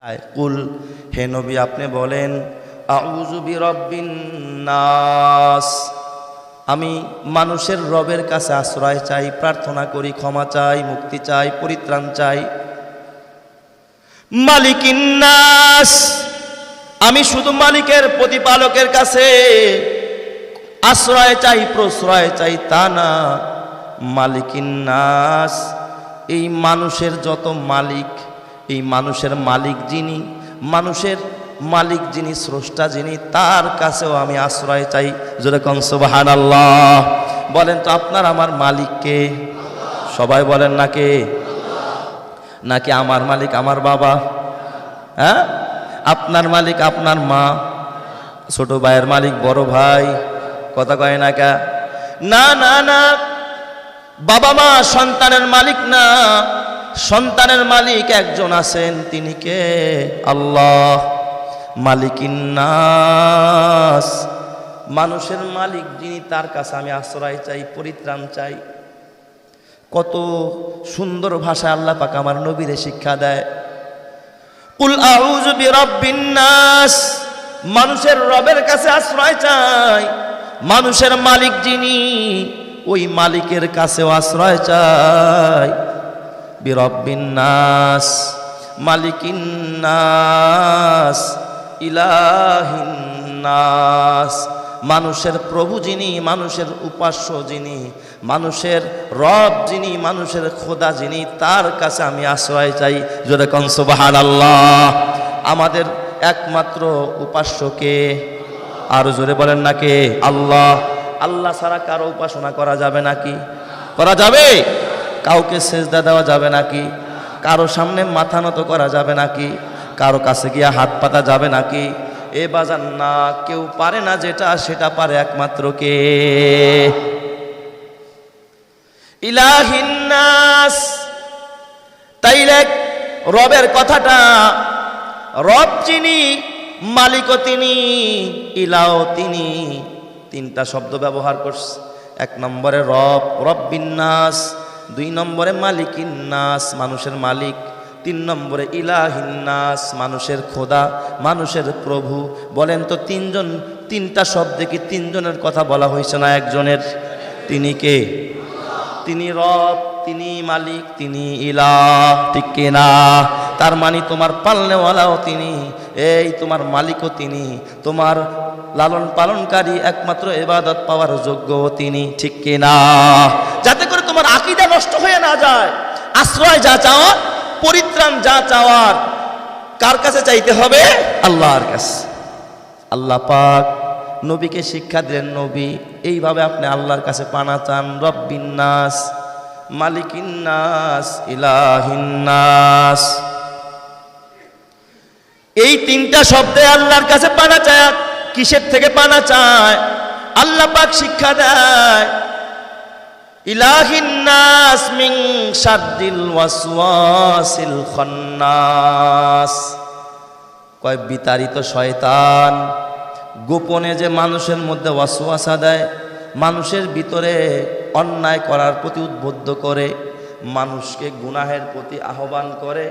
কুল, হে নবী আপনি বলেন আউযু বিরাব্বিন নাস, আমি মানুষের রবের কাছে আশ্রয় চাই, প্রার্থনা করি, ক্ষমা চাই, মুক্তি চাই, পরিত্রাণ চাই। মালিকিন নাস, আমি শুধু মালিকের প্রতিপালকের কাছে আশ্রয় চাই, প্রশ্রয় চাই তা না। মালিকিন নাস, এই মানুষের যত মালিক, এই মানুষের মালিক যিনি, মানুষের মালিক যিনি, স্রষ্টা যিনি, তার কাছেও আমি আশ্রয় চাই। জোরে কোন সুবহানাল্লাহ। বলেন তো আপনার আমার মালিক কে? সবাই বলেন না কে? নাকি আমার মালিক আমার বাবা? হ্যাঁ, আপনার মালিক আপনার মা, ছোট ভাইয়ের মালিক বড় ভাই, কথা কয় না কা? না না না, বাবা মা সন্তানের মালিক না, সন্তানের মালিক একজন আছেন, তিনি কে? আল্লাহ। মালিকিন নাস, মানুষের মালিক যিনি, তার কাছে আমি আশ্রয় চাই, পরিত্রাণ চাই। কত সুন্দর ভাষায় আল্লাহ পাক আমার নবীরে শিক্ষা দেয়। কুল আউযু বিরাব্বিন নাস, মানুষের রবের কাছে আশ্রয় চাই, মানুষের মালিক যিনি, ওই মালিকের কাছেও আশ্রয় চাই। বিরাব্বিন নাস, মালিকিন নাস, ইলাহিন নাস, মানুষের প্রভু যিনি, মানুষের উপাস্য যিনি, মানুষের রব যিনি, মানুষের খোদা যিনি, তার কাছে আমি আশ্রয় চাই। জোরে কোন সুবহানাল্লাহ। আমাদের একমাত্র উপাস্য কে? আর জোরে বলেন না কে? আল্লাহ। আল্লাহ ছাড়া কারো উপাসনা করা যাবে নাকি? করা যাবে? কাউকে সেজদা দেওয়া যাবে নাকি? কারো সামনে মাথা নত করা যাবে নাকি? কারো কাছে গিয়া হাত পাতা যাবে নাকি? এ বাজান না, কেউ পারে না যেটা, সেটা পারে একমাত্র কে? ইলাহিন নাস। তাইলে রবের কথাটা, রব যিনি, মালিকও তিনি, ইলাও তিনি, তিনটা শব্দ ব্যবহার করছে। এক নম্বরে রব, রব্বিন নাস। দুই নম্বরে মালিকিন নাস, মানুষের মালিক। তিন নম্বরে ইলাহিন নাস, মানুষের খোদা, মানুষের প্রভু। বলেন তো তিনজন, তিনটা শব্দে কি তিনজনের কথা বলা হয়েছে না একজনের? তিনি কে? তিনি রব, তিনি মালিক, তিনি ইলাহ, ঠিক কিনা? তার মানে তোমার পালনেওয়ালাও তিনি, এই তোমার মালিকও তিনি, তোমার লালন পালনকারী, একমাত্র ইবাদত পাওয়ার যোগ্য তিনি, ঠিক কিনা? যাতে করে তোমার আকীদা নষ্ট হয়ে না যায়। আশ্রয় যা চাওয়ার, পরিত্রাণ যা চাওয়ার, কার কাছে চাইতে হবে? আল্লাহর কাছে। আল্লাহ পাক নবীকে শিক্ষা দিলেন, নবী এইভাবে আপনি আল্লাহর কাছে পানা চান। রব্বিন নাস, মালিকিন নাস, ইলাহিন নাস। এই তিনটা শব্দে আল্লাহর কাছে পানা চায়। কিসের থেকে পানা চায়? আল্লাহ পাক শিক্ষা দেয়, ইলাহিন নাস মিন শাররিল ওয়াসওয়াসিল খান্নাস। কয় বিতাড়িত শয়তান গোপনে যে মানুষের মধ্যে ওয়াসওয়াসা দেয়, মানুষের ভিতরে অন্যায় করার প্রতি উদ্বুদ্ধ করে, মানুষকে গুনাহের প্রতি আহ্বান করে,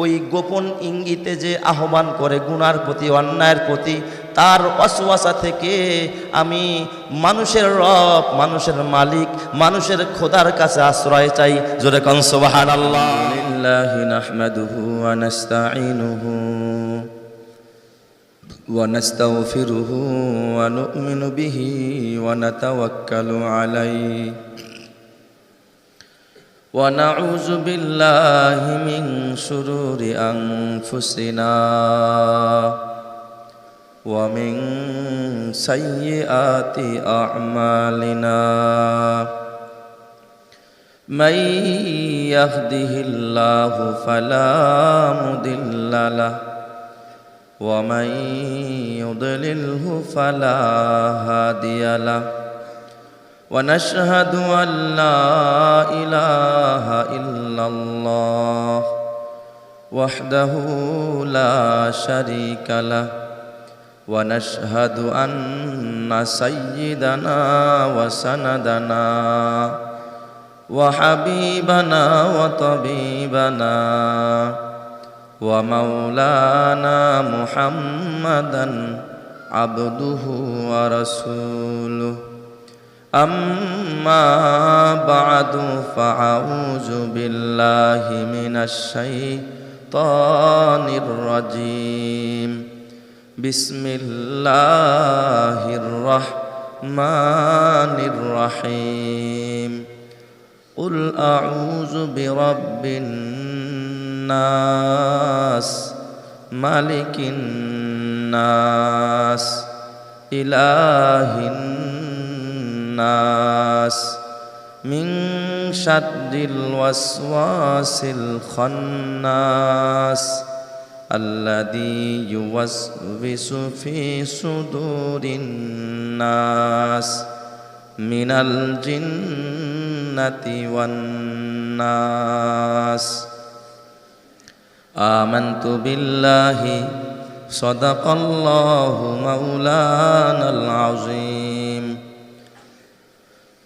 ওই গোপন ইঙ্গিতে যে আহ্বান করে গুনার প্রতি, অন্যায়ের প্রতি, তার ওয়াসওয়াসা থেকে আমি মানুষের রব, মানুষের মালিক, মানুষের খোদার কাছে আশ্রয় চাই। জোরে কোন সুবহানাল্লাহ। লিল্লাহি নাহমাদুহু ওয়া নাস্তাঈনুহু ওয়া নাস্তাগফিরুহু ওয়া নু'মিনু বিহি ওয়া নাতাওয়াক্কালু আলাইহি ওয়া নাউযু বিল্লাহি মিন শুরুরি আনফুসিনা ওয়া মিন সাইয়্যাতি আ'মালিনা। মান ইয়াহদিহিল্লাহু ফালা মুদিল্লা লাহু ওয়া মান ইউদ্লিলহু ফালা হাদিয়া লাহু। ونشهد أن لا إله إلا الله وحده لا شريك له ونشهد أن سيدنا وسندنا وحبيبنا وطبيبنا ومولانا محمدا عبده ورسوله أما بعد فأعوذ بالله من الشيطان الرجيم بسم الله الرحمن الرحيم قل أعوذ برب الناس ملك الناس إله الناس من شر الوسواس الخناس الذي يوسوس في صدور الناس من الجنة والناس آمنت بالله صدق الله مولانا العظيم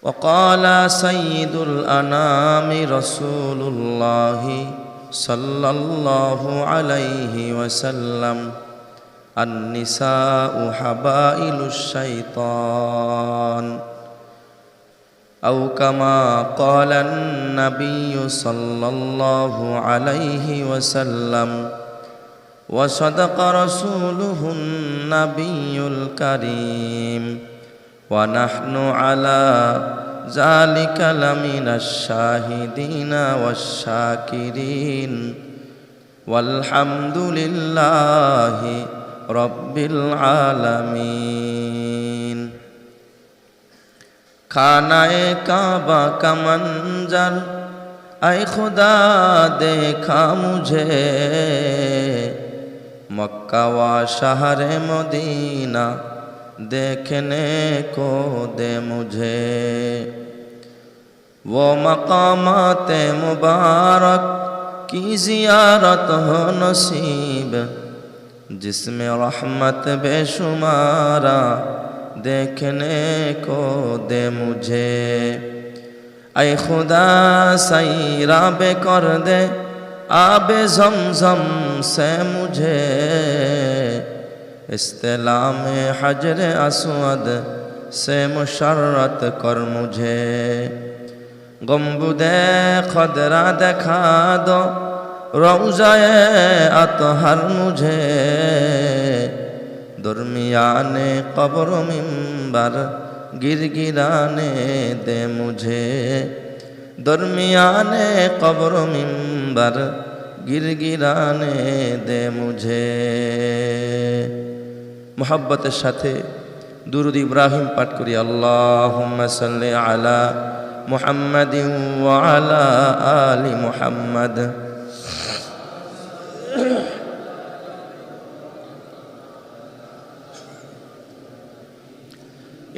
وقال سيد الأنام رسول الله صلى الله عليه وسلم النساء حبائل الشيطان أو كما قال النبي صلى الله عليه وسلم وصدق رسوله النبي الكريم ونحن على ذلك لمن الشاهدين والشاكرين والحمد لله رب العالمين खानाए काबा का मंजर ऐ खुदा देखा मुझे मक्का व शहर मदीना देखने को दे मुझे वो मकामात मुबारक की ज़ियारत हो नसीब जिसमें रहमत बेशुमारा देखने को दे मुझे ऐ खुदा सैराबे कर दे आबे ज़मज़म से मुझे इस्तिलाम हजर अस्वद से मुशर्रत कर मुझे गम्बुदे खदरा दिखा दो रौज़ाए अतहर मुझे दरमियाने कब्र मिंबर गिरगिराने दे मुझे दरमियाने कब्र मिंबर गिरगिराने दे मुझे मोहब्बतेर साथे दुरूद इब्राहिम पाठ करी अल्लाहुम्मा सल्लि अला मुहम्मदिन व अला आलि मुहम्मद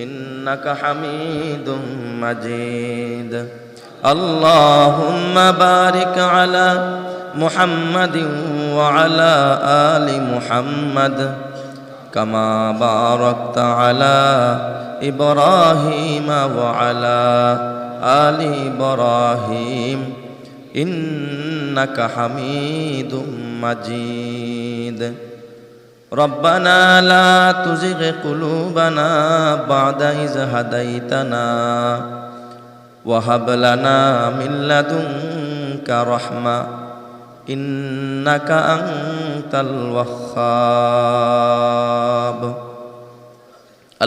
इन्नका हमीदुम मजीद अल्लाहुम्मा बारिक अला मुहम्मदिन व अला आलि मुहम्मद कमा बारकत अला इब्राहीम व अला आलि इब्राहीम इन्नका हमीदुम मजीद रब्बना ला तुज़िग़ क़ुलूबना बअद इज़ हदैतना व हब लना मिन लदुनका रहमा इन्नका अंतल वह्हाब।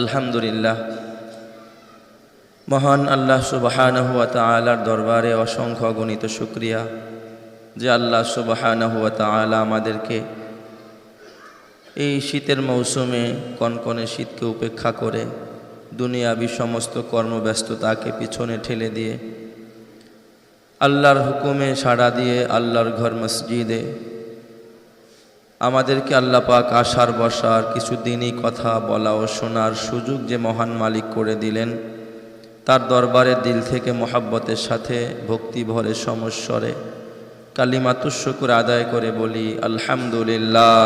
अल्हम्दुलिल्लाह महान अल्लाह सुबहानहु व तआलार दरबारे असंख्य अगणित शुक्रिया जे अल्लाह सुबहानहु व तआला आमादेरके এই শীতের মৌসুমে কনকনে শীতকে উপেক্ষা করে দুনিয়াবি সমস্ত কর্মব্যস্ততাকে পিছনে ঠেলে দিয়ে আল্লাহর হুকুমে সাড়া দিয়ে আল্লাহর ঘর মসজিদে আমাদেরকে আল্লাহ পাক আসার বসার কিছু দিনই কথা বলা ও শোনার সুযোগ যে মহান মালিক করে দিলেন তার দরবারে দিল থেকে মহব্বতের সাথে ভক্তি ভরে সমস্বরে কালিমাতুশ শুকর আদায় করে বলি আলহামদুলিল্লাহ।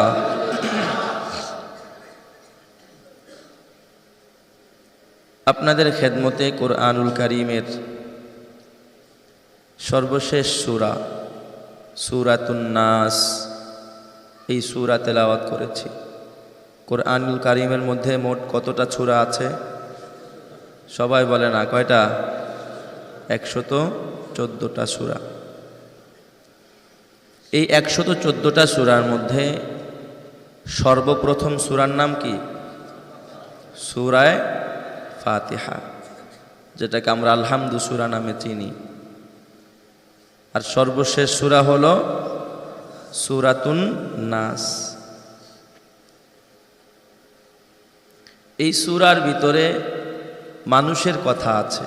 আপনাদের খেদমতে কুরআনুল কারীমের সর্বশেষ সূরা সূরাতুন নাস এই সূরা তেলাওয়াত করেছি। কোরআনুল কারীমের মধ্যে মোট কতটা সূরা আছে? সবাই বলে না, কয়টা? 114টা সূরা। এই 114টা সূরার মধ্যে সর্বপ্রথম সূরার নাম কি? সূরায়ে ফাতিহা, যেটাকে আমরা আলহামদু সূরা নামে চিনি। আর সর্বশেষ সূরা হলো সূরাতুন নাস। এই সূরার ভিতরে মানুষের কথা আছে,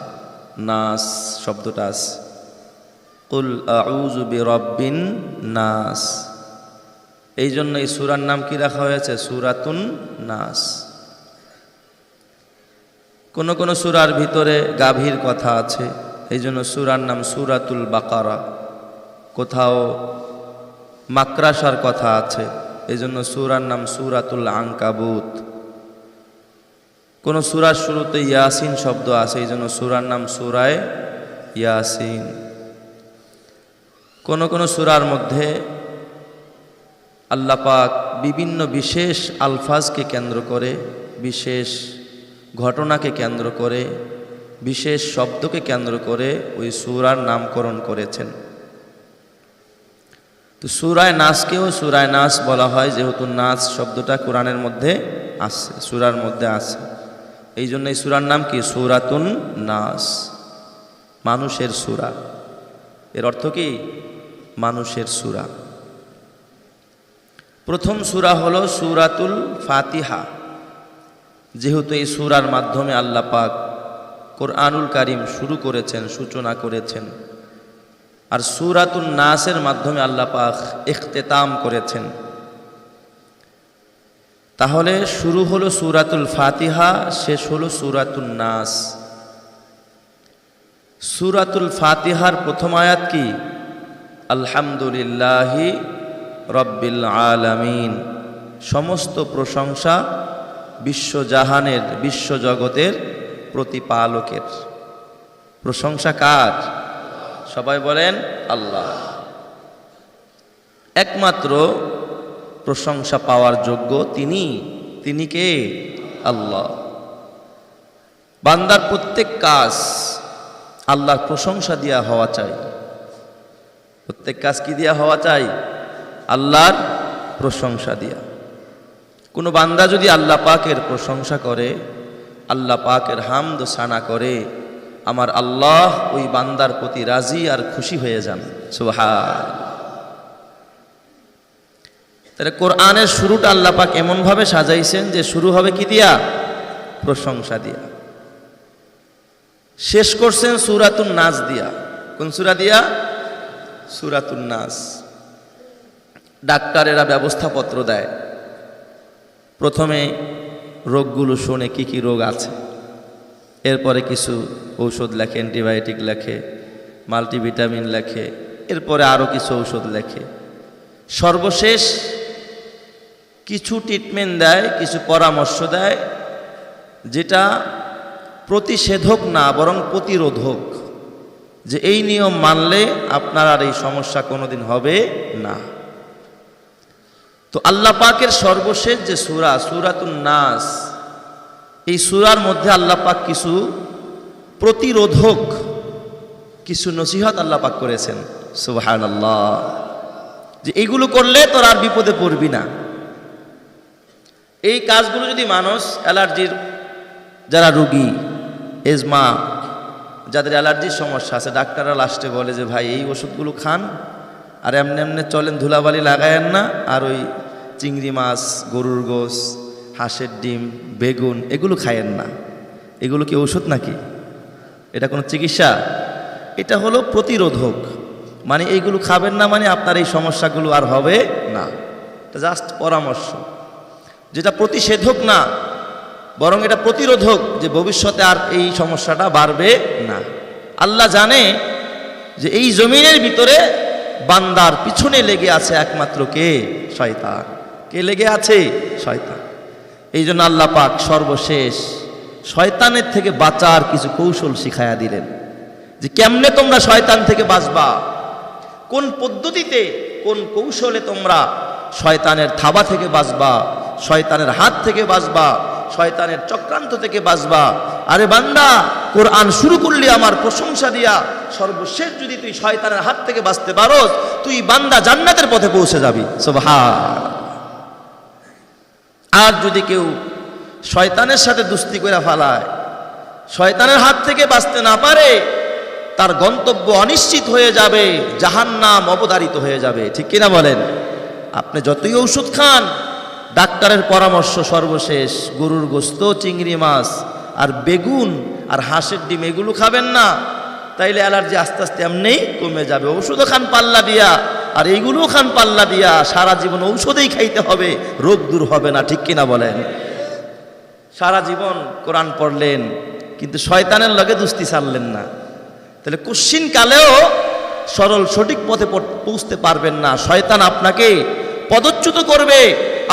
নাস শব্দটা আছে। কুল আউযু বিরাব্বিন নাস, এই জন্য এই সূরার নাম কি রাখা হয়েছে? সূরাতুন নাস। কোন কোন সূরার ভিতরে গাভীর কথা আছে, এই জন্য সূরার নাম সূরাতুল বাকারা। কোথাও মাকড়াসার কথা আছে, এই জন্য সূরার নাম সূরাতুল আনকাবুত। কোন সূরার শুরুতে ইয়াসিন শব্দ আছে, এই জন্য সূরার নাম সূরায়ে ইয়াসিন। কোন কোন সূরার মধ্যে আল্লাহ পাক বিভিন্ন বিশেষ আলফাজকে কেন্দ্র করে, বিশেষ ঘটনাকে কেন্দ্র করে, বিশেষ শব্দকে কেন্দ্র করে ওই সূরার নামকরণ করেছেন। তো সূরায়ে নাসকেও সূরায়ে নাস বলা হয়, যেহেতু নাস শব্দটা কোরআনের মধ্যে আছে, সূরার মধ্যে আছে। এই জন্য এই সূরার নাম কি? সূরাতুন নাস, মানুষের সূরা। এর অর্থ কি? মানুষের সূরা। প্রথম সূরা হলো সূরাতুল ফাতিহা, যেহেতু এই সূরার মাধ্যমে আল্লাহ পাক কোরআনুল কারীম শুরু করেছেন, সূচনা করেছেন। আর সূরাতুন নাসের মাধ্যমে আল্লাহ পাক ইখতিতাম করেছেন। তাহলে শুরু হলো সূরাতুল ফাতিহা, শেষ হলো সূরাতুন নাস। সূরাতুল ফাতিহার প্রথম আয়াত কি? আলহামদুলিল্লাহি রব্বিল আলামিন, সমস্ত প্রশংসা বিশ্বজাহানের, বিশ্বজগতের প্রতিপালকের। প্রশংসা কার? সবাই বলেন আল্লাহ। একমাত্র প্রশংসা পাওয়ার যোগ্য তিনি কে? আল্লাহ। বান্দার প্রত্যেক কাজ আল্লাহর প্রশংসা দিয়া হওয়া চাই। প্রত্যেক কাজ কি দিয়া হওয়া চাই? আল্লাহর প্রশংসা দিয়া। কোনো বান্দা যদি আল্লাহ পাকের প্রশংসা করে, আল্লাহ পাকের হামদ সানা করে, আমার আল্লাহ ওই বান্দার প্রতি রাজি আর খুশি হয়ে যান। সুবহান। তাহলে কোরআনের শুরুটা আল্লাহ পাক এমনভাবে সাজাইছেন যে শুরু হবে কি দিয়া? প্রশংসা দিয়া। শেষ করছেন সূরাতুন নাস দিয়া। কোন সূরা দিয়া? সূরাতুন নাস। ডাক্তারেরা ব্যবস্থাপত্র দেয়, প্রথমে রোগগুলো শোনে কি কি রোগ আছে, এরপরে কিছু ঔষধ লেখে, অ্যান্টিবায়োটিক লেখে, মাল্টিভিটামিন লেখে, এরপরে আরও কিছু ঔষধ লেখে। সর্বশেষ কিছু ট্রিটমেন্ট দেয়, কিছু পরামর্শ দেয়, যেটা প্রতিষেধক না বরং প্রতিরোধক, যে এই নিয়ম মানলে আপনার আর এই সমস্যা কোনোদিন হবে না। তো আল্লাহ পাকের সর্বশেষ যে সূরা, সূরাতুন নাস, এই সূরার মধ্যে আল্লাহ পাক কিছু প্রতিরোধক, কিছু নসিহত আল্লাহ পাক করেছেন। সুবহানাল্লাহ। যে এইগুলো করলে তোর আর বিপদে পড়বি না। এই কাজগুলো যদি মানুষ, অ্যালার্জির যারা রোগী, এজমা, যাদের অ্যালার্জির সমস্যা আছে, ডাক্তাররা লাস্টে বলে যে ভাই এই ওষুধগুলো খান, আর এমনি এমনি চলেন, ধুলাবালি লাগায়েন না, আর ওই চিংড়ি মাছ, গরুর গোশ, হাঁসের ডিম, বেগুন এগুলো খায়েন না। এগুলো কি ওষুধ নাকি? এটা কোনো চিকিৎসা? এটা হলো প্রতিরোধক। মানে এইগুলো খাবেন না মানে আপনার এই সমস্যাগুলো আর হবে না। এটা জাস্ট পরামর্শ, যেটা প্রতিষেধক না বরং এটা প্রতিরোধক, যে ভবিষ্যতে আর এই সমস্যাটা বাড়বে না। আল্লাহ জানে যে এই জমিনের ভিতরে বান্দার পিছনে লেগে আছে একমাত্র কে? শয়তান। কে লেগে আছে? শয়তান। এই জন্য আল্লাহ পাক সর্বশেষ শয়তানের থেকে বাঁচার কিছু কৌশল শিখায়া দিলেন, যে কেমনে তোমরা শয়তান থেকে বাঁচবা, কোন পদ্ধতিতে, কোন কৌশলে তোমরা শয়তানের থাবা থেকে বাঁচবা, শয়তানের হাত থেকে বাঁচবা, শয়তানের চক্রান্ত থেকে বাঁচবা। আরে বান্দা, কোরআন শুরু করলি আমার প্রশংসা দিয়া, সর্বশেষ যদি তুই শয়তানের হাত থেকে বাঁচতে পারোস, তুই বান্দা জান্নাতের পথে পৌঁছে যাবি। সুবহান। আর যদি কেউ শয়তানের সাথে দুস্তি করে ফালায়, শয়তানের হাত থেকে বাঁচতে না পারে, তার গন্তব্য অনিশ্চিত হয়ে যাবে, জাহান্নাম অবধারিত হয়ে যাবে। ঠিক কিনা বলেন? আপনি যতই ঔষধ খান, ডাক্তারের পরামর্শ সর্বশেষ গরুর গোস্ত, চিংড়ি মাছ আর বেগুন আর হাঁসের ডিম এগুলো খাবেন না, তাইলে অ্যালার্জি আস্তে আস্তে এমনিই কমে যাবে। ওষুধও খান পাল্লা দিয়া, আর এইগুলোও খান পাল্লা দিয়া, সারা জীবন ঔষধেই খাইতে হবে, রোগ দূর হবে না। ঠিক কিনা বলেন? সারা জীবন কোরআন পড়লেন কিন্তু শয়তানের লগে দুস্তি ছাড়লেন না, তাহলে কুশ্চিন কালেও সরল সঠিক পথে পৌঁছতে পারবেন না। শয়তান আপনাকে পদচ্যুত করবে,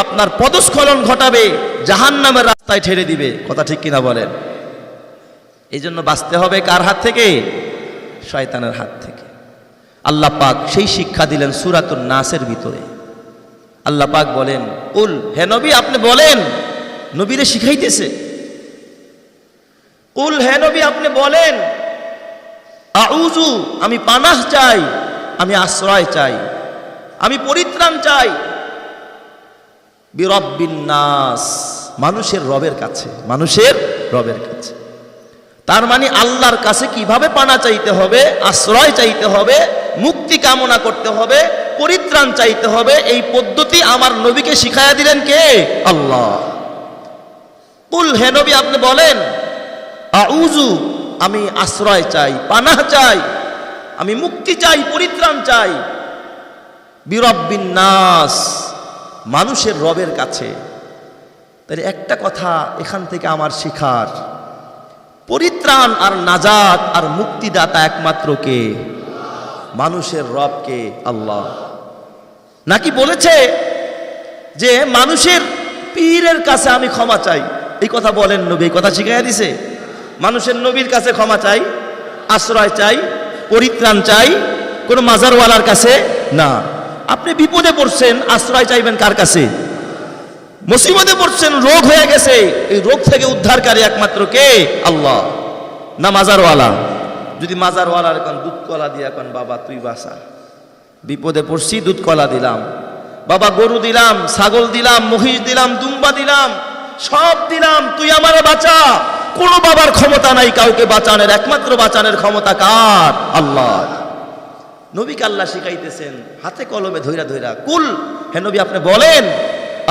আপনার পদস্খলন ঘটাবে, জাহান্নামের রাস্তায় ঠেলে দিবে। কথা ঠিক কিনা বলেন? এই জন্য বাঁচতে হবে কার হাত থেকে? শয়তানের হাত থেকে। আল্লাহ পাক সেই শিক্ষা দিলেন সূরাতুন নাসের ভিতরে। আল্লাহ পাক বলেন, কুল, হে নবী আপনি বলেন, নবীরে শিখাইতেছে। কুল, হে নবী আপনি বলেন, আউযু, আমি পানাহ চাই, আমি আশ্রয় চাই, আমি পরিত্রাণ চাই, বিরব্বিন নাস, মানুষের রবের কাছে, মানুষের রবের কাছে। তার মানে আল্লাহর কাছে কিভাবে পানা চাইতে হবে, আশ্রয় চাইতে হবে, মুক্তি কামনা করতে হবে, পরিত্রাণ চাইতে হবে, এই পদ্ধতি আমার নবীকে শিখাইয়া দিলেন কে? আল্লাহ। কুল, হে নবী আপনি বলেন, আউযু, আমি আশ্রয় চাই, পানাহ চাই, আমি মুক্তি চাই, পরিত্রাণ চাই, বিরব্বিন নাস, মানুষের রবের কাছে। তাহলে একটা কথা এখান থেকে আমার শিখার, পরিত্রাণ আর নাজাত আর মুক্তিদাতা একমাত্র কে? মানুষের রব কে? আল্লাহ। নাকি বলেছে যে মানুষের পীরের কাছে আমি ক্ষমা চাই? এই কথা বলেন নবী, এই কথা শিখাইয়া দিছে। মানুষের নবীর কাছে ক্ষমা চাই, আশ্রয় চাই, পরিত্রাণ চাই, কোন মাজারওয়ালার কাছে না। আপনি বিপদে পড়ছেন, আশ্রয় চাইবেন কার কাছে? মুসিবতে পড়ছেন, রোগ হয়ে গেছে, এই রোগ থেকে উদ্ধারকারী একমাত্র কে? আল্লাহ, না মাজারওয়ালা? যদি মাজারওয়ালার এখন দুধ কলা দিয়া এখন, বাবা তুই বাঁচা, বিপদে পড়ছি, দুধ কলা দিলাম, বাবা গরু দিলাম, ছাগল দিলাম, মহিষ দিলাম, দুম্বা দিলাম, সব দিলাম, তুই আমারে বাঁচা। কোন বাবার ক্ষমতা নাই কাউকে বাঁচানোর, একমাত্র বাঁচানোর ক্ষমতা কার? আল্লাহ। নবীকে আল্লাহ শিখাইতেছেন হাতে কলমে ধইরা ধইরা। কুল, হে নবী আপনি বলেন,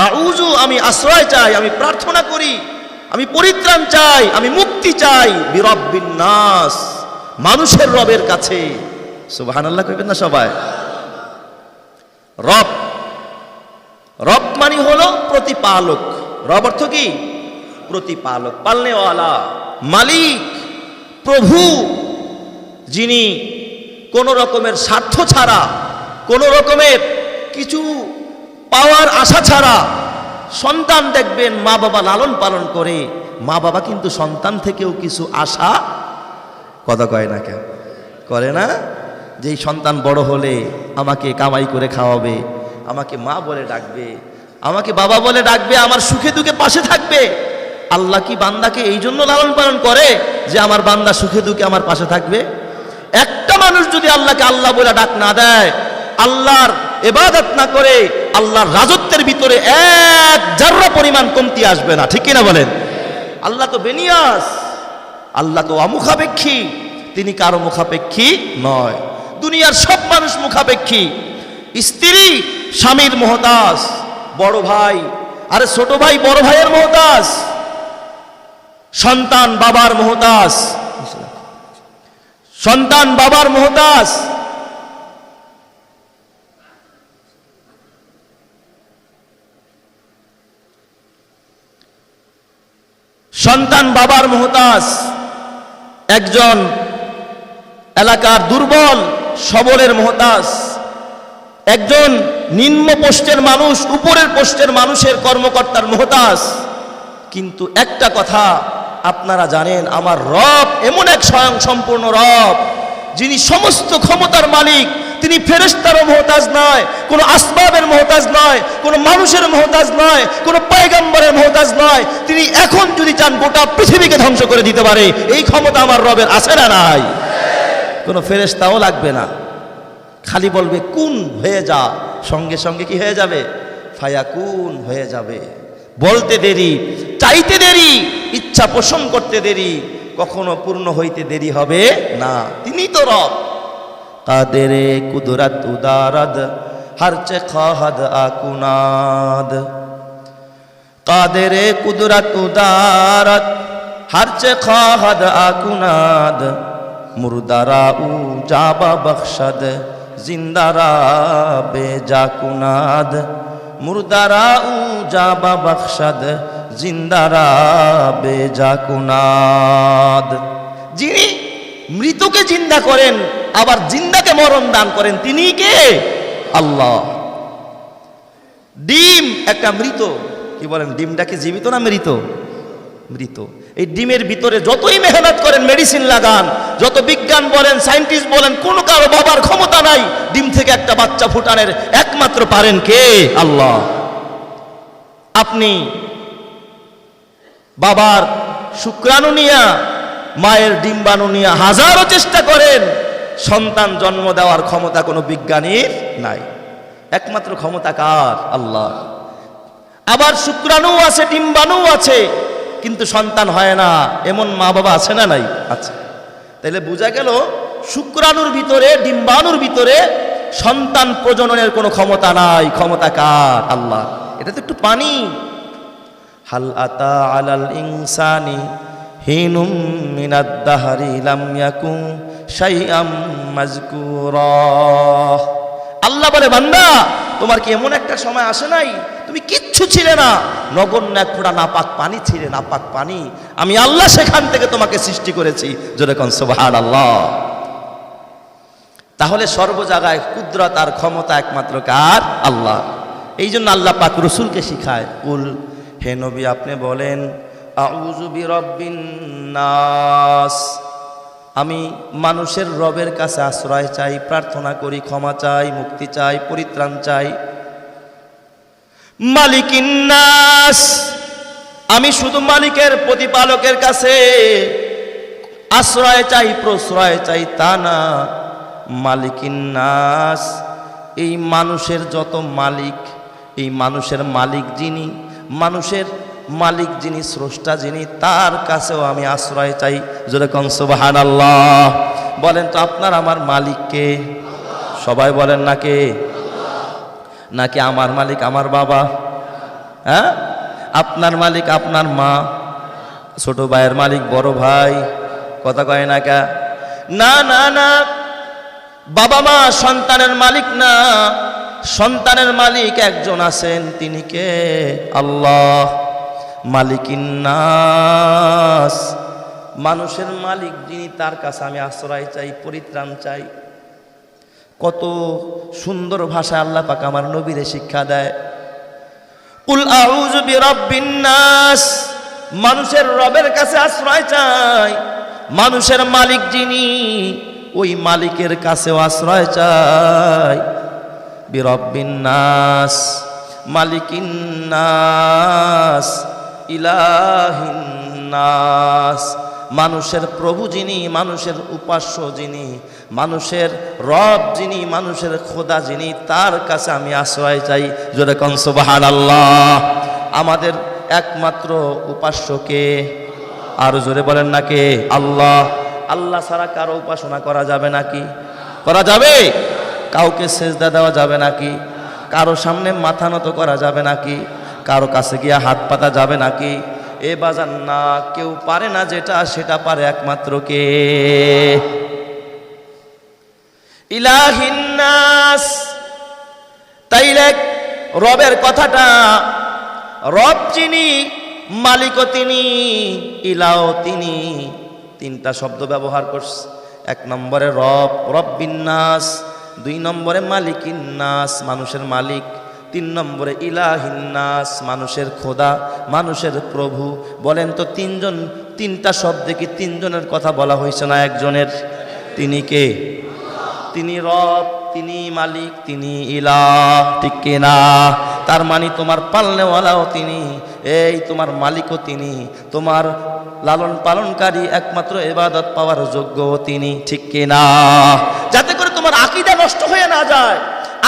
আউযু, আমি আশ্রয় চাই, আমি প্রার্থনা করি, আমি পরিত্রাণ চাই, আমি মুক্তি চাই, বিরব্বিন নাস, মানুষের রবের কাছে। সুবহানাল্লাহ কইবেন না সবাই? রব, রব মানে হলো প্রতিপালক। রব অর্থ কি? প্রতিপালক, পালনেওয়ালা, মালিক, প্রভু, যিনি কোন রকমের স্বার্থ ছাড়া, কোন রকমের কিছু পাওয়ার আশা ছাড়া সন্তান দেখবেন মা বাবা লালন পালন করে, মা বাবা কিন্তু সন্তান থেকেও কিছু আশা, কথা কয় না কেন? করে না? যেই সন্তান বড় হলে আমাকে কামাই করে খাওয়াবে, আমাকে মা বলে ডাকবে, আমাকে বাবা বলে ডাকবে, আমার সুখে দুঃখে পাশে থাকবে। আল্লাহ কি বান্দাকে এই জন্য লালন পালন করে যে আমার বান্দা সুখে দুঃখে আমার পাশে থাকবে? একটা মানুষ যদি আল্লাহকে আল্লাহ বলে ডাক না দেয়, আল্লাহর ইবাদত না করে, আল্লাহর রাজত্বের ভিতরে এক জাররা পরিমাণ কমতি আসবে না। ঠিক কিনা বলেন? আল্লাহ তো বেনিয়াস, আল্লাহ তো অমুখাপেক্ষী, তিনি কারো মুখাপেক্ষী নয়। দুনিয়ার সব মানুষ মুখাপেক্ষী। স্ত্রী স্বামীর মুহতাজ, বড় ভাই আরে ছোট ভাই বড় ভাইয়ের মুহতাজ, সন্তান বাবার মুহতাজ, সন্তান বাবার মুহতাজ। সন্তান বাবার মুহতাজ। একজন এলাকার দুর্বল সবলের মুহতাজ, একজন নিম্ন পোস্টের মানুষ উপরের পোস্টের মানুষের কর্মকর্তার মুহতাজ। কিন্তু একটা কথা আপনারা জানেন, আমার রব এমন এক স্বয়ং সম্পূর্ণ রব, যিনি সমস্ত ক্ষমতার মালিক, তিনি ফেরেশতারও মুহতাজ নয়, কোনো আসবাবের মুহতাজ নয়, কোনো মানুষের মুহতাজ নয়, কোনো পয়গম্বরের মুহতাজ নয়। তিনি এখন যদি চান গোটা পৃথিবীকে ধ্বংস করে দিতে পারে, এই ক্ষমতা আমার রবের আছে না নাই? কোনো ফেরেশতাও লাগবে না, খালি বলবে কুন হয়ে যা, সঙ্গে সঙ্গে কি হয়ে যাবে? ফায়াকুন হয়ে যাবে। বলতে দেরি, চাইতে দেরি, ইচ্ছা পোষণ করতে দেরি, কখনো পূর্ণ হইতে দেরি হবে না। তিনি তো রব। কাদেরে কুদরত উদারদ হরচে খাহাদ আকুনাদ, কাদেরে কুদরত উদারদ হরচে খাহাদ আকুনাদ, মুরদারা উ জাবা বখশদ জিন্দারা বেজাকুনাদ, মুরদারা উ জাবা বখশদ জিন্দারা বেজাকুনাদ। যিনি মৃতকে জিন্দা করেন আবার জিন্দাকে মরণ দান করেন, তিনি কে? আল্লাহ। ডিম একটা মৃত, কি বলেন, ডিমটা কি জীবিত না মৃত? মৃত। এই ডিমের ভিতরে যতই মেহনত করেন, মেডিসিন লাগান, যত বিজ্ঞান বলেন, সায়েন্টিস্ট বলেন, কোনো কারো বাবার ক্ষমতা নাই ডিম থেকে একটা বাচ্চা ফুটানোর। একমাত্র পারেন কে? আল্লাহ। আপনি বাবার শুক্রাণু নিয়া, মায়ের ডিম্বাণু নিয়া হাজারো চেষ্টা করেন, সন্তান জন্ম দেওয়ার ক্ষমতা কোনো বিজ্ঞানীর নাই। একমাত্র ক্ষমতা কার? আল্লাহ। আবার শুক্রাণু আছে, ডিম্বাণু আছে, কিন্তু সন্তান হয় না, এমন মা বাবা আছে না নাই? আচ্ছা, তাহলে বোঝা গেল শুক্রাণুর ভিতরে, ডিম্বাণুর ভিতরে সন্তান প্রজননের কোনো ক্ষমতা নাই। ক্ষমতা কার? আল্লাহ। এটা তো একটু পানি। হাল আতা আলাল ইনসানি হিনুম মিনাদ দাহরি লাম ইয়াকুন শাইআম মাযকুরা। আল্লাহ বলে, বান্দা তোমার কি এমন একটা সময় আসে নাই তুমি কিচ্ছু ছিলে না, নগণ্য এক ফোঁটা নাপাক পানি ছিলে, নাপাক পানি, আমি আল্লাহ সেখান থেকে তোমাকে সৃষ্টি করেছি। জোরে কোন সুবহানাল্লাহ। তাহলে সর্ব জায়গায় কুদরত আর ক্ষমতা একমাত্র কার? আল্লাহ। এই জন্য আল্লাহ পাক রসুলকে শিখায়, কুল, হে নবী আপনি বলেন, আউযু বিরাব্বিন নাস, আমি মানুষের রবের কাছে আশ্রয় চাই, প্রার্থনা করি, ক্ষমা চাই, মুক্তি চাই, পরিত্রাণ চাই। মালিকিন নাস, আমি শুধু মালিকের, প্রতিপালকের কাছে আশ্রয় চাই, প্রশ্রয় চাই, তা না। মালিকিন নাস, এই মানুষের যত মালিক, এই মানুষের মালিক যিনি, মানুষের মালিক যিনি, স্রষ্টা যিনি, তার কাছেও আমি আশ্রয় চাই। যেরকম সুবহানাল্লাহ। বলেন তো আপনার আমার মালিক কে? সবাই বলেন না কে? নাকি আমার মালিক আমার বাবা? হ্যাঁ, আপনার মালিক আপনার মা, ছোট ভাইয়ের মালিক বড় ভাই, কথা কয় না কে? না না না, বাবা মা সন্তানের মালিক না, সন্তানের মালিক একজন আছেন, তিনি কে? আল্লাহ। মালিকিন নাস, মানুষের মালিক যিনি, তার কাছে আমি আশ্রয় চাই, পরিত্রাণ চাই। কত সুন্দর ভাষা আল্লাহ পাক আমার নবীরে শিক্ষা দেয়। কুল আউযু বিরাব্বিন নাস, মানুষের রবের কাছে আশ্রয় চাই, মানুষের মালিক যিনি, ওই মালিকের কাছেও আশ্রয় চাই। বিরাব্বিন নাস, মালিকিন নাস, ইলাহিন নাস, মানুষের প্রভু যিনি, মানুষের উপাস্য যিনি, মানুষের রব যিনি, মানুষের খোদা যিনি, তার কাছে আমি আশ্রয় চাই। জোরে কোন সুবহানাল্লাহ। আমাদের একমাত্র উপাস্য কে? আর জোরে বলেন না কে? আল্লাহ। আল্লাহ ছাড়া কারো উপাসনা করা যাবে নাকি? করা যাবে? কাউকে সেজদা দেওয়া যাবে নাকি? কারো সামনে মাথা নত করা যাবে নাকি? কারো কাছে গিয়ে হাত পাতা যাবে নাকি? এ বাজান না, কেউ পারে না যেটা, সেটা পারে একমাত্র কে? ইলাহিন নাস। তাইলে রবের কথাটা, রব যিনি, মালিকও তিনি, ইলাও তিনি, তিনটা শব্দ ব্যবহার করছে। এক নম্বরে রব, রব্বিন নাস। দুই নম্বরে মালিকিন নাস, মানুষের মালিক। তিন নম্বরে ইলাহিন নাস, মানুষের খোদা, মানুষের প্রভু। বলেন তো তিনজন, তিনটা শব্দে কি তিনজনের কথা বলা হয়েছে না একজনের? তিনি কে? তিনি রব, তিনি মালিক, তিনি ইলাহ, ঠিক কিনা? তার মানে তোমার পালনেওয়ালাও তিনি, এই তোমার মালিকও তিনি, তোমার লালন পালনকারী একমাত্র ইবাদত পাওয়ার যোগ্য তিনি, ঠিক কিনা? যাতে করে তোমার আকীদা নষ্ট হয়ে না যায়।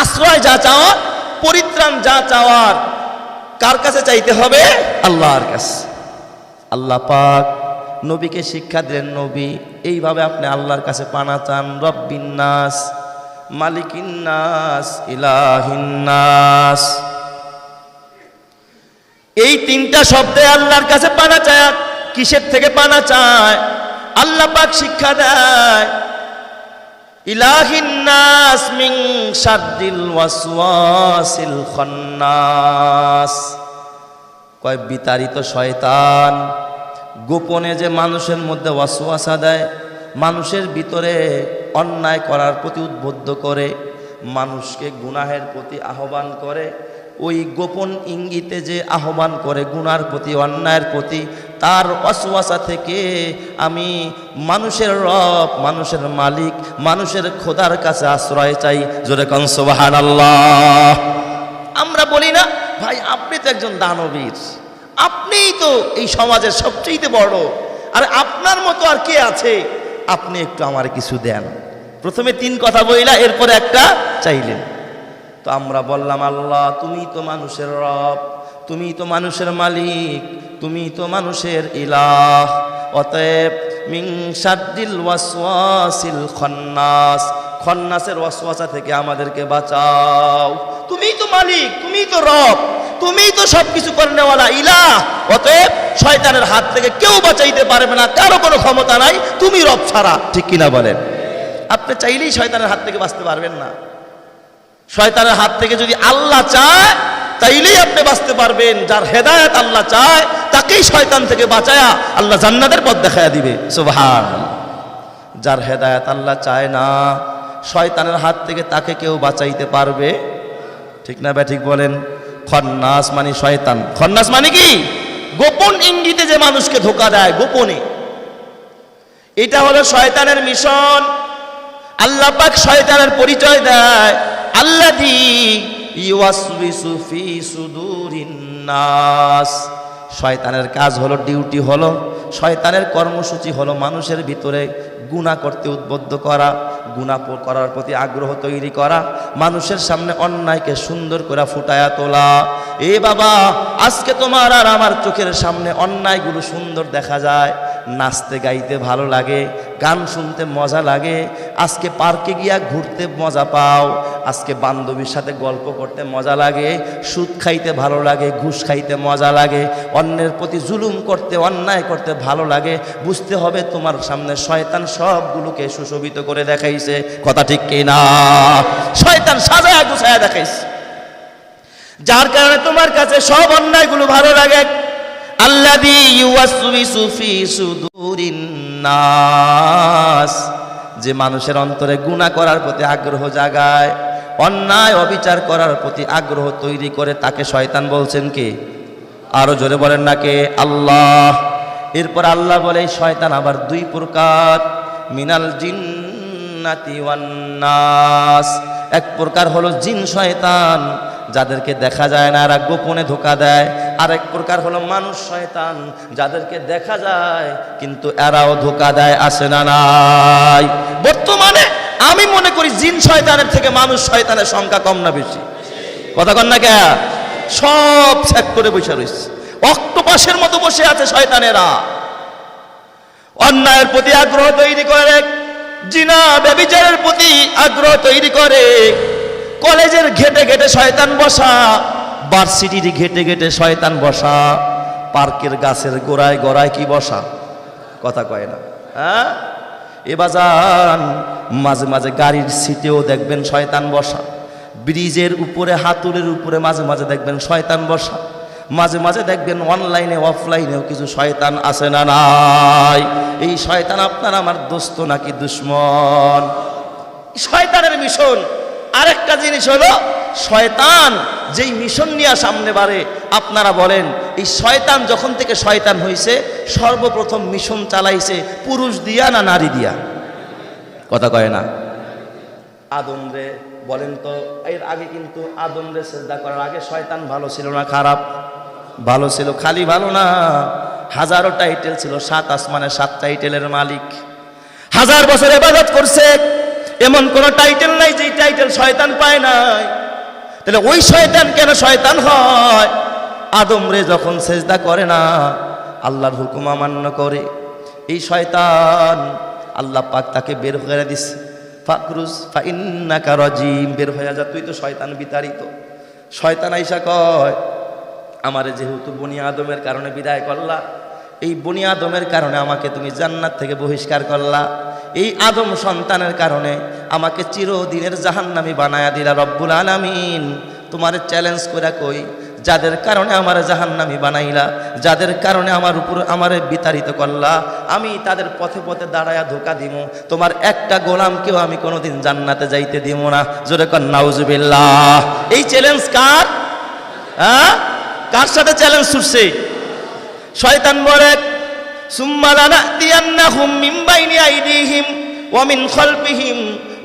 আশ্রয় যা চাওয়ার, পরিত্রাণ যা চাওয়ার, কার কাছে চাইতে হবে? আল্লাহর কাছে। আল্লাহ পাক নবীকে শিক্ষা দিলেন, নবী এইভাবে আপনি আল্লাহর কাছে পানা চান। রব্বিন নাস, মালিকিন নাস, ইলাহিন নাস। এই তিনটা শব্দে আল্লাহর কাছে পানা চায়। কিসের থেকে পানা চায়? আল্লাহ পাক শিক্ষা দেয়, ইলাহিন নাস মিন শাররিল ওয়াসওয়াসিল খান্নাস। কয় বিতাড়িত শয়তান গোপনে যে মানুষের মধ্যে ওয়াসওয়াসা দেয়, মানুষের ভিতরে অন্যায় করার প্রতি উদ্বুদ্ধ করে, মানুষকে গুনাহের প্রতি আহ্বান করে, ওই গোপন ইঙ্গিতে যে আহ্বান করে গুনার প্রতি, অন্যায়ের প্রতি, তার ওয়াসওয়াসা থেকে আমি মানুষের রব, মানুষের মালিক, মানুষের খোদার কাছে আশ্রয় চাই। জোরে কোন সুবহানাল্লাহ। আমরা বলি না ভাই আপনি তো একজন দানবীর, আপনিই তো এই সমাজের সবচেয়ে বড়, আর আপনার মতো আর কে আছে, আপনি একটু আমার কিছু দেন। প্রথমে 3 কথা বইলা, এরপরে একটা চাইলেন। তো আমরা বললাম আল্লাহ তুমি তো মানুষের রব, তুমি তো মানুষের মালিক, তুমি তো মানুষের ইলাহ, অতএব মিন শাররিল ওয়াসওয়াসিল খান্নাস, খান্নাসের ওয়াসওয়াসা থেকে আমাদেরকে বাঁচাও। তুমিই তো মালিক, তুমিই তো রব, তুমিই তো সবকিছু করেনেওয়ালা ইলাহ, অতএব শয়তানের হাত থেকে কেউ বাঁচাইতে পারবে না, কারো কোনো ক্ষমতা নাই, তুমি রব ছাড়া, ঠিক কিনা বলেন? আপনি চাইলেই শয়তানের হাত থেকে বাঁচতে পারবেন না। শয়তানের হাত থেকে যদি আল্লাহ চায় তাইলেই আপনি বাঁচতে পারবেন। যার হেদায়েত আল্লাহ চায় তাকেই শয়তান থেকে বাঁচায়া আল্লাহ জান্নাতের পথ দেখায়া দিবে, সুবহানাল্লাহ। যার হেদায়েত আল্লাহ চায় না, শয়তানের হাত থেকে তাকে কেউ বাঁচাইতে পারবে, ঠিক না ঠিক বলেন? খন্নাস মানে শয়তান। খন্নাস মানে কি? গোপন ইঙ্গিতে যে মানুষকে ধোঁকা দেয়, গোপনে। এটা হলো শয়তানের মিশন। আল্লাহ পাক শয়তানের পরিচয় দেয়, আল্লাযী ইউওয়াসওয়িসু ফি সুদুরিন নাস। শয়তানের কাজ হলো, ডিউটি হলো, শয়তানের কর্মসূচি হলো মানুষের ভিতরে গুনাহ করতে উদ্বুদ্ধ করা, গুনাহ করার প্রতি আগ্রহ তৈরি করা, মানুষের সামনে অন্যায়কে সুন্দর করে ফুটায়া তোলা। এ বাবা, আজকে তোমার আর আমার চোখের সামনে অন্যায়গুলো সুন্দর দেখা যায়, নাচতে গাইতে ভালো লাগে, গান শুনতে মজা লাগে, আজকে পার্কে গিয়া ঘুরতে মজা পাও, আজকে বান্ধবীর সাথে গল্প করতে মজা লাগে, সুদ খাইতে ভালো লাগে, ঘুষ খাইতে মজা লাগে, অন্যের প্রতি জুলুম করতে, অন্যায় করতে ভালো লাগে। বুঝতে হবে তোমার সামনে শয়তান সবগুলোকে সুশোভিত করে দেখাইছে, কথা ঠিক কিনা? শয়তান সাজায়া গুছায়া দেখাইছে, যার কারণে তোমার কাছে সব অন্যায়গুলো ভালো লাগে। আল্লাযী ইউওয়াসওয়িসু ফি সুদুরিন নাস, যে মানুষের অন্তরে গুনাহ করার প্রতি আগ্রহ জাগায়, অন্যায় অবিচার করার প্রতি আগ্রহ তৈরি করে, তাকে শয়তান বলছেন কি? আরো জোরে বলেন না কে? আল্লাহ। এরপর আল্লাহ বলে শয়তান আবার 2 প্রকার, মিনাল জিন্নাতি ওয়ান নাস। এক প্রকার হলো জিন শয়তান, যাদেরকে দেখা যায় না, এরা গোপনে ধোঁকা দেয়। আর এক প্রকার হলো মানুষ শয়তান, যাদেরকে দেখা যায় কিন্তু এরাও ধোঁকা দেয়, আসে না নাই? বর্তমানে আমি মনে করি জিন শয়তানের থেকে মানুষ শয়তানের সংখ্যা কম না বেশি? কথা কন না কে? সব চেক করে বসে রয়েছে, অক্টোপাসের মতো বসে আছে শয়তানেরা। অন্যায়ের প্রতি আগ্রহ তৈরি করে, জিনা ব্যভিচারের প্রতি আগ্রহ তৈরি করে, কলেজের ঘেটে ঘেটে শয়তান বসা, ভার্সিটির ঘেটে ঘেটে শয়তান বসা, পার্কের গাছের গোড়ায় গোড়ায় কি বসা, কথা কয় না? হ্যাঁ, এবাজান মাঝে মাঝে গাড়ির সিটেও দেখবেন শয়তান বসা, ব্রিজের উপরে, হাতুলের উপরে মাঝে মাঝে দেখবেন শয়তান বসা, মাঝে মাঝে দেখবেন অনলাইনে অফলাইনেও কিছু শয়তান আছে না নাই? এই শয়তান আপনার আমার দোস্ত নাকি দুশ্মন? শয়তানের মিশন। আরেকটা জিনিস হলো, শয়তান যেই মিশন নিয়ে সামনে বাড়ে, আপনারা বলেন এই শয়তান যখন থেকে শয়তান হয়েছে সর্বপ্রথম মিশন চালাইছে পুরুষ দিয়া না নারী দিয়া? কথা কয় না? আদম রে বলেন তো এর আগে কিন্তু আদমরে সিজদা করার আগে শয়তান ভালো ছিল না খারাপ? ভালো ছিল। খালি ভালো না, হাজারো টাইটেল ছিল, 7 আসমানের 7 টাইটেলের মালিক, 1000 বছর ইবাদত করছে, এমন কোন টাইটেল নাই যে টাইটেল শয়তান পায় নাই। তাহলে ওই শয়তান কেন শয়তান হয়? আদমরে যখন সিজদা করে না, আল্লাহর হুকুম অমান্য করে, এই শয়তান আল্লাহ পাক তাকে বের করে দিছে, ফাকরুজ ফাইন্নাকা রাজিম, বের হয়ে যা, তুই তো শয়তান বিতাড়িত। শয়তান আইসা কয়, আমারে যেহেতু বনি আদমের কারণে বিদায় করলা, এই বনি আদমের কারণে আমাকে তুমি জান্নাত থেকে বহিষ্কার করলা, এই আদম সন্তানের কারণে আমাকে চিরদিনের জাহান্নামী বানায়া দিলা। রব্বুল আলামিন তোমারে চ্যালেঞ্জ করে কই, যাদের কারণে আমার জাহান্নামী বানাইলা, যাদের কারণে আমার উপর আমারে বিতাড়িত করলা, আমি তাদের পথে পথে দাঁড়ায়া ধোকা দিব, তোমার একটা গোলামকেও আমি কোনোদিন জান্নাতে যাইতে দিব না। জোরে কর নাউজুবিল্লাহ। এই চ্যালেঞ্জ কার? হ্যাঁ, কার সাথে চ্যালেঞ্জ ছুটছে? শয়তান বলে, সুম্মা লানাতিয়ান্নাহুম মিন বাইনি আইদিহিম ওয়া মিন খালফিহিম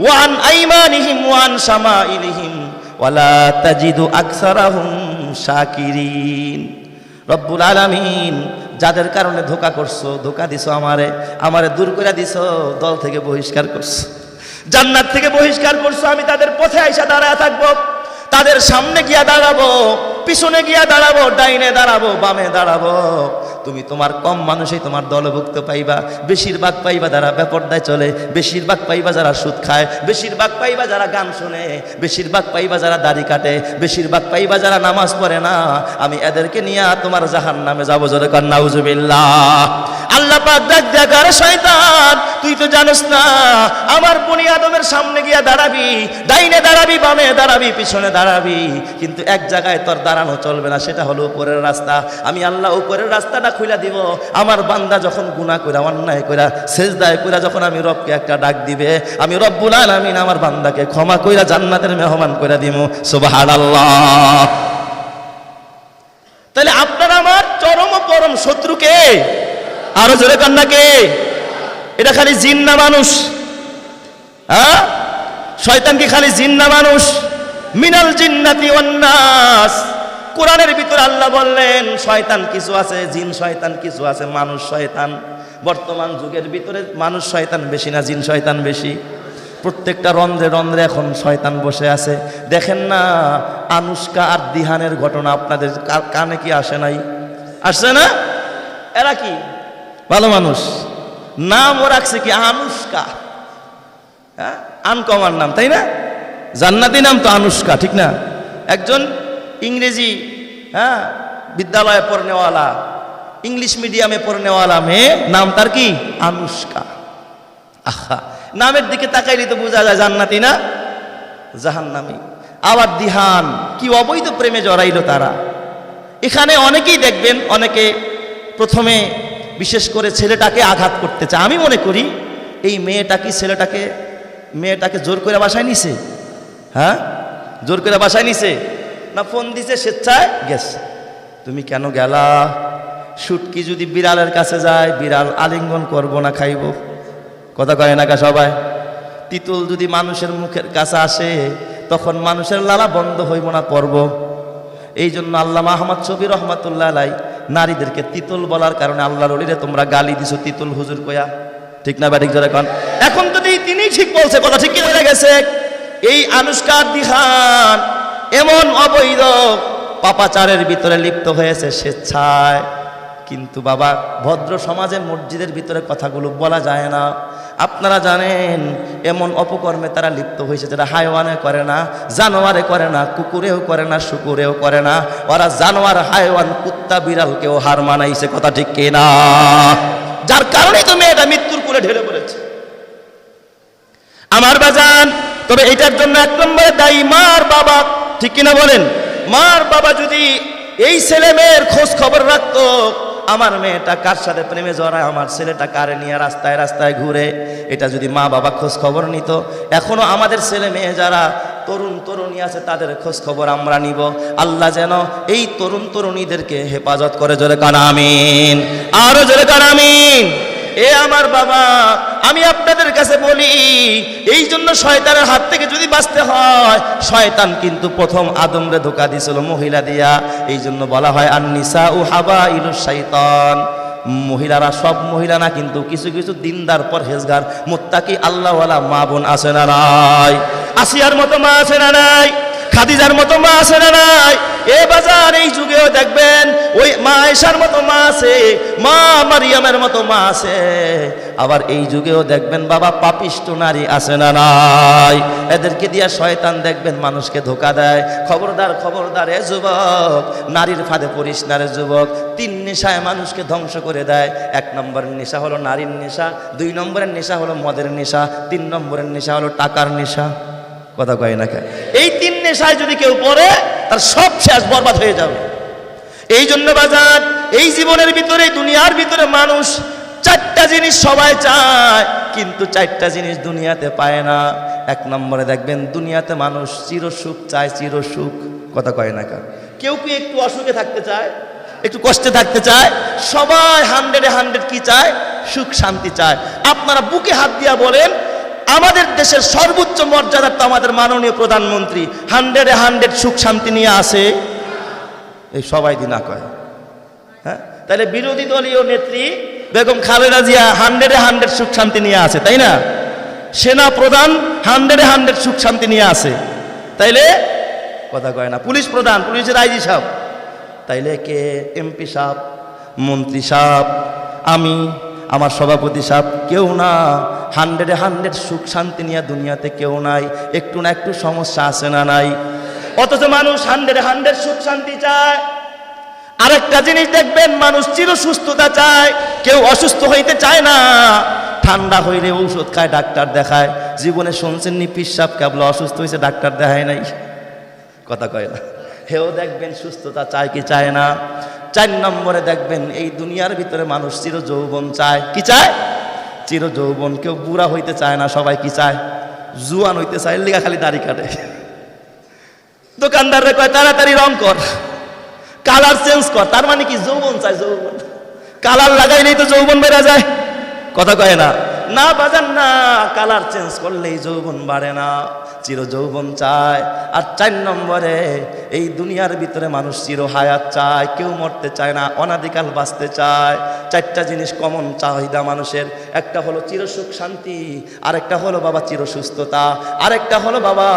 ওয়া আন আইমানিহিম ওয়া আন শামাইলিহিম ওয়ালা তাজিদু আকসারাহুম শাকিরিন। রব্বুল আলামিন যাদের কারণে ধোকা করছো, ধোকা দিছো, আমারে দূর করে দিছো, দল থেকে বহিষ্কার করছো, জান্নাত থেকে বহিষ্কার করছো, আমি তাদের পথে আইসা দাঁড়ায় থাকবো, তাদের সামনে গিয়া দাঁড়াবো, পিছনে গিয়া দাঁড়াবো, ডাইনে দাঁড়াবো, বামে দাঁড়াবো। তুমি তোমার কম মানুষই তোমার দলভুক্ত পাইবা, বেশিরভাগ পাইবা যারা বেপরদায় চলে, বেশিরভাগ পাইবা যারা সুদ খায়, বেশিরভাগ পাইবা যারা গান শুনে, বেশিরভাগ পাইবা যারা দাড়ি কাটে, বেশিরভাগ পাইবা যারা নামাজ পড়ে না। আমি এদেরকে নিয়ে তোমার জাহান্নামে যাবো। জোরে কর নাউজুবিল্লাহ। আল্লাহ পাক ডাক দেয়া, আরে শয়তান, তুই তো জানোস না আমার বনি আদমের সামনে গিয়া দাঁড়াবি, ডাইনে দাঁড়াবি, বামে দাঁড়াবি, পিছনে দাঁড়াবি, কিন্তু এক জায়গায় তোর দাঁড়ানো চলবে না, সেটা হলো উপরের রাস্তা। আমি আল্লাহ উপরের রাস্তাটা খুলে দিব। আমার বান্দা যখন গুনাহ কইরা, অন্যায় কইরা, সেজদায় কইরা যখন আমি রবকে একটা ডাক দিবে, আমি রব্বুল আলামিন আমার বান্দাকে ক্ষমা কইরা জান্নাতের মেহমান কইরা দিব। সুবহানাল্লাহ। তাহলে আপনার আমার চরম পরম শত্রু কে? আরো জোরে কান্না কে? এটা খালি জিন না মানুষ? হ্যাঁ, শয়তান কি খালি জিন না মানুষ? মিনাল জিন্নাতি ওয়ান নাস। কোরআনের ভিতরে আল্লাহ বললেন শয়তান কিছু আছে, জিন শয়তান কিছু আছে, মানুষ শয়তান। বর্তমান যুগের ভিতরে মানুষ শয়তান বেশি না জিন শয়তান বেশি? প্রত্যেকটা রন্ধ্রে রন্ধ্রে এখন শয়তান বসে আছে। দেখেন না আনুষ্কা আর দিহানের ঘটনা আপনাদের কানে কি আসে নাই? আসছে না? এরা কি ভালো মানুষ? নামও রাখছে কি আনুষ্কা, হ্যাঁ, আনকমন নাম, তাই না? জান্নাতি নাম তো আনুষ্কা, ঠিক না? একজন ইংরেজি, হ্যাঁ, বিদ্যালয়ে পড়নেওয়ালা, ইংলিশ মিডিয়ামে পড়নেওয়ালা মেয়ে, নাম তার কি? আনুষ্কা। আহা, নামের দিকে তাকাইলে তো বোঝা যায় জান্নাতি না জাহান্নামী। আবার দিহান, কি অবৈধ প্রেমে জড়াইলো তারা। এখানে অনেকেই দেখবেন, অনেকে প্রথমে বিশেষ করে ছেলেটাকে আঘাত করতে চায়। আমি মনে করি এই মেয়েটা কি মেয়েটাকে জোর করে বাসায় নিছে? হ্যাঁ, জোর করে বাসায় নিছে না ফোন দিছে, স্বেচ্ছায় গেছে। তুমি কেন গেলা? শুটকি যদি বিড়ালের কাছে যায়, বিড়াল আলিঙ্গন করবো না খাইব? কথা কয় না কা সবাই? তিতুল যদি মানুষের মুখের কাছে আসে, তখন মানুষের লালা বন্ধ হইব না, পর্ব। এই জন্য আল্লামা আহমদ শফি রহমাতুল্লাহ আলাই নারীদেরকে তিতুল বলার কারণে আল্লাহর ওলিরে তোমরা গালি দিছো তিতুল হুজুর কয়া, ঠিক না ব্যাটিক জোরে কন? এখন যদি তিনি ঠিক বলছে, কথা ঠিক কি হয়ে গেছে? এই আনুষ্কা দিহান এমন অবৈধ পাপাচারের ভিতরে লিপ্ত হয়েছে স্বেচ্ছায়। কিন্তু বাবা, ভদ্র সমাজে মসজিদের ভিতরে কথাগুলো বলা যায় না। আপনারা জানেন এমন অপকর্মে তারা লিপ্ত হয়েছে যারা হায়ওয়ানে করে না, জানোয়ারে করে না, কুকুরেও করে না, শুকুরেও করে না। ওরা জানোয়ার, হায়ওয়ান, কুত্তা, বিড়ালকেও হার মানাইছে। কথা ঠিক কিনা? যার কারণেই তো মেয়েটা মৃত্যুর কোলে ঢেলে পড়েছে। আমার বাজান, তবে এটার জন্য এক নম্বরে দায়ী মার বাবা, ঠিক কিনা বলেন? মার বাবা যদি এই ছেলে মেয়ের খোঁজ খবর রাখতো, আমার মেয়েটা কার সাথে প্রেমে জড়ায়, আমার ছেলেটা কারে নিয়ে রাস্তায় রাস্তায় ঘুরে, এটা যদি মা বাবা খোঁজ খবর নিত, এখনো আমাদের ছেলে মেয়ে যারা তরুণ তরুণী আছে তাদের খোঁজ খবর আমরা নিব। আল্লাহ যেন এই তরুণ তরুণীদেরকে হেফাজত করে। জোরে কান আমিন, আরো জোরে কান আমিন। এ আমার বাবা, আমি আপনাদের কাছে বলি, এই জন্য শয়তানের হাত থেকে যদি বাঁচতে হয়, শয়তান কিন্তু প্রথম আদমরে ধোঁকা দিয়েছিল মহিলা দিয়া। এই জন্য বলা হয় আন-নিসা উ হাবাইলুশ শাইতান। মহিলারা সব মহিলা না, কিন্তু কিছু কিছু দিনদার পরহেজগার মুত্তাকি আল্লাহওয়ালা মা বোন আছে না নাই? আসিয়ার মতো মা আছে না নাই? খাদিজার মতো মা আছে না নাই? এ বাজার এই যুগেও দেখবেন ওই মা আয়েশার মতো মা আছে, মা মারিয়ামের মতো মা আছে। আবার এই যুগেও দেখবেন বাবা পাপিষ্ট নারী আছে না নাই? এদেরকে দিয়া শয়তান দেখবেন মানুষকে ধোঁকা দেয়। খবরদার খবরদার এ যুবক, নারীর ফাঁদে পড়িস না রে যুবক। 3 নেশায় মানুষকে ধ্বংস করে দেয়। 1 নম্বরের নেশা হলো নারীর নেশা, 2 নম্বরের নেশা হলো মদের নেশা, 3 নম্বরের নেশা হলো টাকার নেশা। কথা কয় না কেন? এই 3 নেশায় যদি কেউ পড়ে তার সব শেষ, বরবাদ হয়ে যাবে। এই জন্য বাজার এই জীবনের ভিতরে, দুনিয়ার ভিতরে মানুষ 4টা জিনিস সবাই চায়, কিন্তু 4টা জিনিস দুনিয়াতে পায় না। 1 নম্বরে দেখবেন দুনিয়াতে মানুষ চিরসুখ চায়, চিরসুখ। কথা কয় না কেন? কেউ কি একটু অসুখে থাকতে চায়, একটু কষ্টে থাকতে চায়? সবাই 100-100 কি চায়? সুখ শান্তি চায়। আপনারা বুকে হাত দিয়া বলেন, আমাদের দেশের সর্বোচ্চ মর্যাদার তো আমাদের মাননীয় প্রধানমন্ত্রী 100-100 সুখ শান্তি নিয়ে আসে? এই সবাই দিনা কয়। হ্যাঁ, তাহলে বিরোধী দলীয় নেত্রী বেগম খালেদা জিয়া 100-100 সুখ শান্তি নিয়ে আসে, তাই না? সেনা প্রধান 100-100 সুখ শান্তি নিয়ে আসে, তাইলে? কথা কয় না। পুলিশ প্রধান, পুলিশের আইজি সাহেব, তাইলে কে? এমপি সাহেব, মন্ত্রী সাহেব, আমি, আমার সভাপতি সাহেব, কেউ না। 100-100 সুখ শান্তি নিয়ে দুনিয়াতে কেউ নাই। একটু না একটু সমস্যা আছে না নাই? অথচ মানুষ 100-100 সুখ শান্তি চায়। আরেকটা জিনিস দেখবেন, মানুষ চির সুস্থতা চায়, কেউ অসুস্থ হইতে চায় না। ঠান্ডা হইলে ঔষধ খায়, ডাক্তার দেখায়। জীবনে শুনছেন নি পীর সাহেব কেবল অসুস্থ হয়েছে ডাক্তার দেখায় নাই? কথা কয় না। হেও দেখবেন সুস্থতা চায় কি চায় না? 4 নম্বরে দেখবেন এই দুনিয়ার ভিতরে মানুষ চির যৌবন চায়। কি চায়? চির যৌবন। কেউ বুড়া হইতে চায় না, সবাই কি চায়? জুয়ান হইতে চায়। লিগা খালি দাড়ি কাটে। দোকানদাররা কয় তাড়াতাড়ি রং কর, কালার চেঞ্জ কর। তার মানে কি? যৌবন চায়, যৌবন। কালার লাগাইলেই তো যৌবন বেড়ে যায়। কথা কয় না? না বাজান না, কালার চেঞ্জ করলেই যৌবন বাড়ে না, চির যৌবন চায়। আর 4 নম্বরে এই দুনিয়ার ভিতরে মানুষ চির হায়াত চায়, কেউ মরতে চায় না, অনাদিকাল বাঁচতে চায়। 4টা জিনিস কমন চাহিদা মানুষের। একটা হলো চির সুখ শান্তি, আরেকটা হলো বাবা চির সুস্থতা, আরেকটা হলো বাবা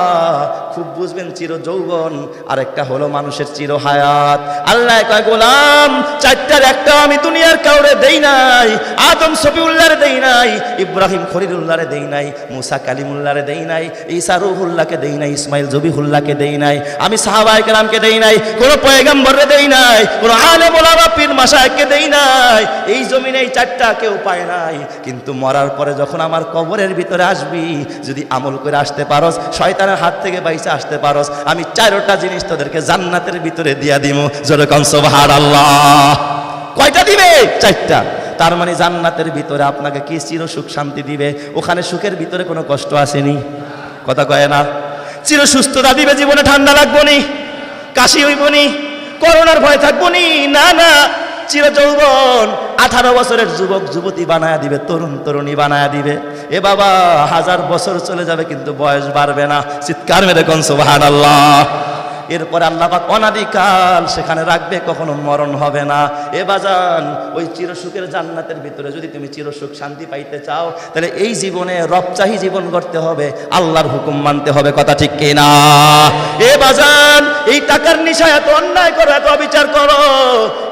খুব বুঝবেন চির যৌবন, আরেকটা হলো মানুষের চির হায়াত। আল্লাহ কয় গোলাম 4টার একটাও আমি দুনিয়ার কাউরে দেই নাই। আদম সফিউল্লাহরে দেই নাই, ইব্রাহিম খলিলুল্লাহরে দেই নাই, মুসা কালিমুল্লাহরে দেই নাই, ঈসা রূহুল্লাহকে দেই নাই, ইসমাইল জবিহুল্লাহকে দেই নাই, আমি সাহাবায়ে কেরামকে দেই নাই, কোনো পয়গম্বররে দেই নাই, কোনো আলেম ওলামা পীর মাশায়েখকে দেই নাই। এই জমিনে এই 4টা কেউ পায় নাই। কিন্তু মরার পরে যখন আমার কবরের ভিতরে আসবি, যদি আমল করে আসতে পারস, শয়তানের হাত থেকে বাইসে আসতে পারস, আমি 4টা জিনিস তোদেরকে জান্নাতের ভিতরে দিয়া দিমু। জোরে কোন সুবহানাল্লাহ। কয়টা দিবে? 4টা। তার মানে জান্নাতের ভিতরে আপনাকে কি চির সুখ শান্তি দিবে। ওখানে সুখের ভিতরে কোনো কষ্ট আসেনি। কথা কয় না? চির সুস্থতা দিবে, জীবনে ঠান্ডা লাগবো নি, কাশি হইব নি, করোনার ভয় থাকবো নি, না না। চির যৌবন, 18 বছরের যুবক যুবতী বানায়া দিবে, তরুণ তরুণী বানায়া দিবে। এ বাবা 1000 বছর চলে যাবে কিন্তু বয়স বাড়বে না। চিৎকার মেরে কোন সুবহানাল্লাহ। এরপরে আল্লাহ পাক অনাদিকাল সেখানে রাখবে, কখনো মরণ হবে না। এ বাজান, ওই চিরসুখের জান্নাতের ভিতরে যদি তুমি চিরসুখ শান্তি পাইতে চাও, তাহলে এই জীবনে রবচাহি জীবন করতে হবে, আল্লাহর হুকুম মানতে হবে। কথা ঠিক কি না? এ বাজান, এই টাকার নিশায় এত অন্যায় করো, এত অবিচার করো।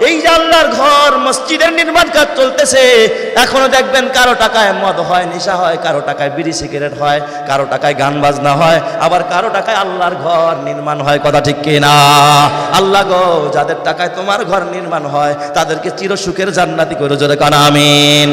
এই যে আল্লাহর ঘর মসজিদের নির্মাণ কাজ চলতেছে, এখনো দেখবেন কারো টাকায় মদ হয়, নেশা হয়, কারো টাকায় বিড়ি সিগারেট হয়, কারো টাকায় গান বাজনা হয়, আবার কারো টাকায় আল্লাহর ঘর নির্মাণ হয়। কথা ঠিক কি না? আল্লাহ গো, যাদের টাকায় তোমার ঘর নির্মাণ হয় তাদেরকে চিরসুখের জান্নাতি করে জোরে কান আমিন।